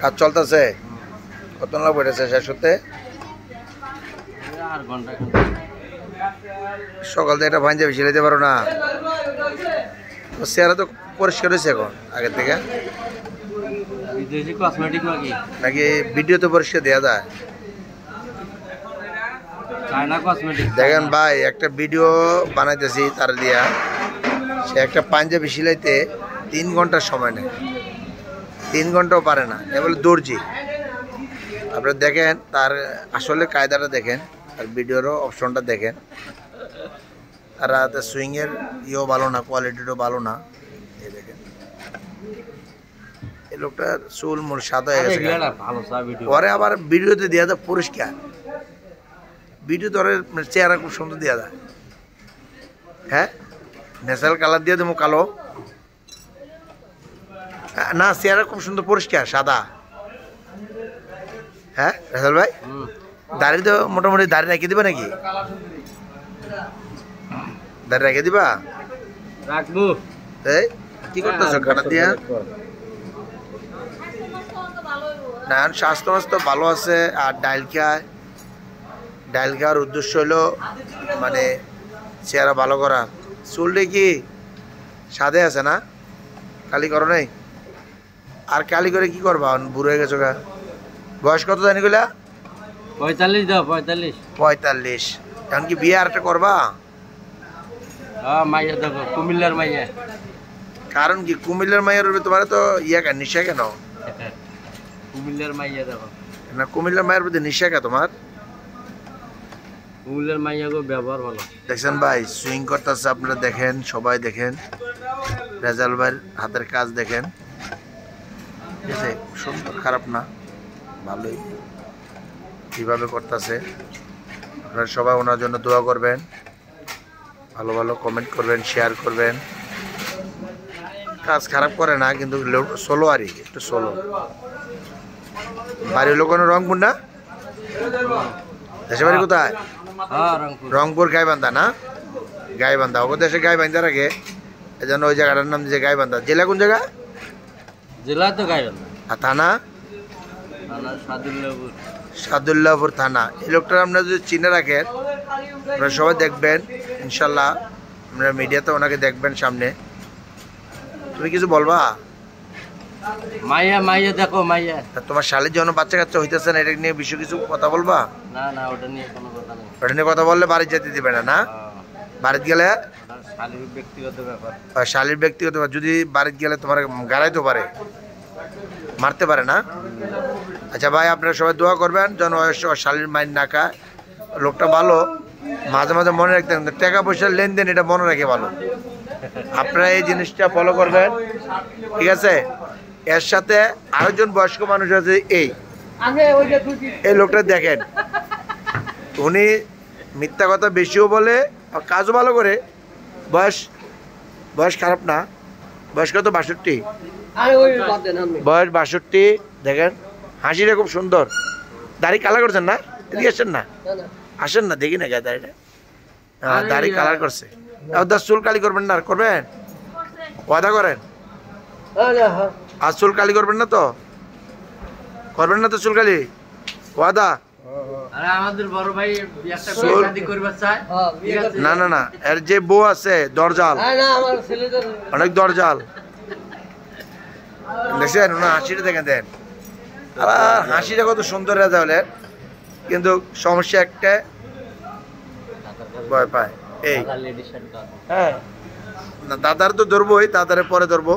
কাজ চলতেছে? কত লাগবে এটা শেষ হতে? সকাল থেকে একটা পাঞ্জাবি সিলাইতে পারো না? চেহারা তো পরিষ্কার হয়েছে এখন আগের থেকে নাকি? ভিডিও তো পরিষ্কার দেওয়া যায়। দেখেন ভাই, একটা ভিডিও বানাইতেছি তার দিয়া, সে একটা পাঞ্জাবি সিলাইতে 3 ঘন্টার সময় নেয়, 3 ঘন্টাও পারে না। এ বলে দর্জি। আপনারা দেখেন তার আসলে কায়দাটা দেখেন, আর ভিডিওরও অপশনটা দেখেন। আর সুইংয়ের ইয়েও ভালো না, কোয়ালিটিটাও ভালো না। এই দেখেন এই লোকটার চুল মূল সাদা হয়ে গেছে। পরে আবার ভিডিওতে দেওয়া যায় পরিষ্কার, ভিডিও ধরে চেহারা খুব সুন্দর দেওয়া যায়। হ্যাঁ, ন্যাচারাল কালার দিয়ে দেবো কালো না, চেহারা খুব সুন্দর পরিষ্কার সাদা। হ্যাঁ রাসেল ভাই, দাড়ি তো মোটামুটি দাড়ি রেখে দিবা নাকি? দাড়ি রেখে দিবা? রাখবো। এই কি করতেছো কাটা দিয়া? না, স্বাস্থ্য মাস্তো ভালো আছে। আর ডাইল খাওয়ার উদ্দেশ্য হলো মানে চেহারা ভালো করা। চুলটা কি সাদে আছে না? কালি করো নাই? আর কালি করে কি করবা? বুড়ো হয়ে গেছো গা। বয়স কত জানি গুলা? 45 দাও। 45। এখন কি বিয়ে আর একটা করবা? মাইয়া দেখো, কুমিল্লার মাইয়া। কারণ কি কুমিল্লার মাইয়ার উপরে তোমার তো কেন নিশা কেন? কুমিল্লার মাইয়া দেখো না, কুমিল্লার মায়ের প্রতি নিশা কে তোমার? কুমিল্লার মাইয়া গো ব্যবহার ভালো। দেখছেন ভাই, সুইং করতেছে, আপনারা দেখেন, সবাই দেখেন। রেজাল ভাইয়ের হাতের কাজ দেখেন, ঠিক আছে? সুন্দর, খারাপ না, ভালোই কিভাবে করতেছে। আপনারা সবাই ওনার জন্য দোয়া করবেন, ভালো ভালো কমেন্ট করবেন, শেয়ার করবেন। কাজ খারাপ করে না, কিন্তু সোলো আরই একটু সোলো। বাড়ি হলো কোনো রংপুর না? দেশের বাড়ি কোথায়? রংপুর গাইবান্ধা না? গাইবান্ধা। ওকে দেশে গাইবান্ধা রাখে, এই জন্য ওই জায়গাটার নাম দিয়েছে গাইবান্ধা। জেলা কোন জায়গা? জেলা তো গাইবান্ধা। আর থানা? সাদুল্লাহপুর থানা। এই লোকটা আপনারা যদি চিনে রাখেন, আপনারা সবাই দেখবেন ইনশাল্লাহ। আপনারা মিডিয়াতে ওনাকে দেখবেন সামনে। তুমি কিছু বলবা? মাইয়া দেখো মাইয়া। তোমার শালীর জন্য বাচ্চা কাচ্চা হইতেছে না, এটা নিয়ে বিষয় কিছু কথা বলবা? না, ওটা নিয়ে কোনো কথা নেই। ওটা নিয়ে কথা বললে বাড়ি যেতে দিবে না, না? বাড়িতে গেলে শালীর ব্যক্তিগত ব্যাপার। শালীর ব্যক্তিগত ব্যাপার। যদি বাড়িতে গেলে তোমার গাড়াইতে পারে, মারতে পারে না? আচ্ছা ভাই, আপনারা সবাই দোয়া করবেন যেন শালীর মাইন্ড না খায়। লোকটা ভালো, মাঝে মাঝে মনে রাখতেন টাকা পয়সার লেনদেন, এটা মনে রাখে ভালো। আপনারা এই জিনিসটা ফলো করবেন, ঠিক আছে? এর সাথে আরেকজন বয়স্ক মানুষ আছে, এই লোকটা দেখেন, উনি মিথ্যা কথা বেশিও বলে আর কাজও ভালো করে। বয়স খারাপ না। বয়স কত? 62। বয়স 62। দেখেন হাসিটা খুব সুন্দর। দাড়ি কালার করছেন না? এদিকে আসেন না, আসেন না, দেখি না দাড়িটা। হ্যাঁ, দাড়ি কালার করছে। চুল কালি করবেন না? করবেন? ওয়াদা করেন? আর চুল কালি করবেন না তো? করবেন না তো চুল কালি? ওয়াদা? না, এর যে বউ আছে দরজাল, অনেক দরজাল। দেখছেন ওনার হাসিটা দেখেন, দেন হাসিটা কত সুন্দর রেজাউলের। কিন্তু সমস্যা একটা, ভয় পায়। এই হ্যাঁ, না দাদার তো ধরবোই, দাদারে পরে ধরবো।